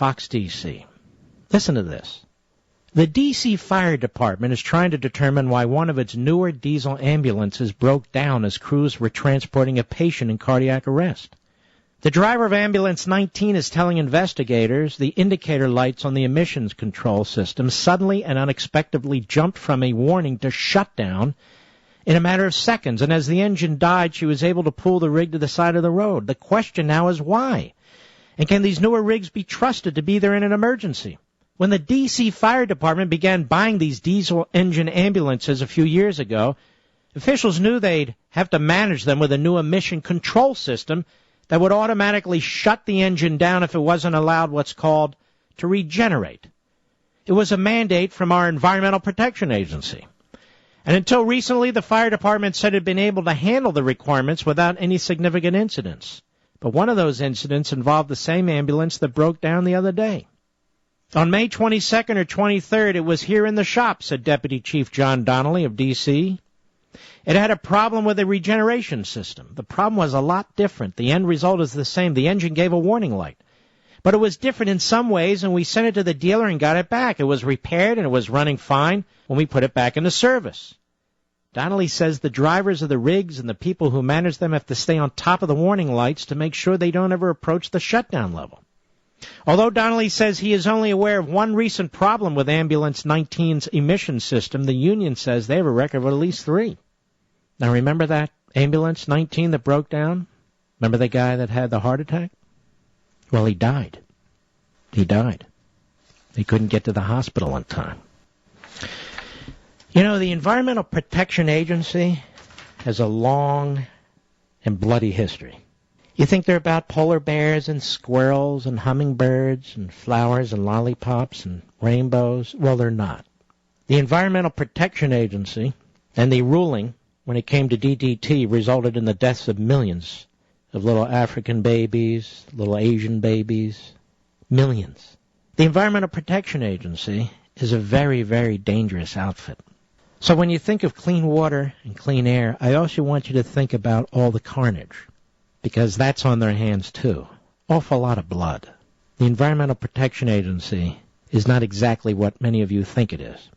Fox DC. Listen to this. The D.C. Fire Department is trying to determine why one of its newer diesel ambulances broke down as crews were transporting a patient in cardiac arrest. The driver of Ambulance 19 is telling investigators the indicator lights on the emissions control system suddenly and unexpectedly jumped from a warning to shutdown in a matter of seconds, and as the engine died, she was able to pull the rig to the side of the road. The question now is why? And can these newer rigs be trusted to be there in an emergency? When the D.C. Fire Department began buying these diesel engine ambulances a few years ago, officials knew they'd have to manage them with a new emission control system that would automatically shut the engine down if it wasn't allowed what's called to regenerate. It was a mandate from our Environmental Protection Agency. And until recently, the fire department said it had been able to handle the requirements without any significant incidents. But one of those incidents involved the same ambulance that broke down the other day. On May 22nd or 23rd, it was here in the shop, said Deputy Chief John Donnelly of D.C. It had a problem with the regeneration system. The problem was a lot different. The end result is the same. The engine gave a warning light. But it was different in some ways, and we sent it to the dealer and got it back. It was repaired, and it was running fine when we put it back into service. Donnelly says the drivers of the rigs and the people who manage them have to stay on top of the warning lights to make sure they don't ever approach the shutdown level. Although Donnelly says he is only aware of one recent problem with Ambulance 19's emission system, the union says they have a record of at least 3. Now remember that Ambulance 19 that broke down? Remember the guy that had the heart attack? Well, he died. He died. He couldn't get to the hospital in time. You know, the Environmental Protection Agency has a long and bloody history. You think they're about polar bears and squirrels and hummingbirds and flowers and lollipops and rainbows? Well, they're not. The Environmental Protection Agency and the ruling when it came to DDT resulted in the deaths of millions of little African babies, little Asian babies, millions. The Environmental Protection Agency is a very, very dangerous outfit. So when you think of clean water and clean air, I also want you to think about all the carnage, because that's on their hands too. Awful lot of blood. The Environmental Protection Agency is not exactly what many of you think it is.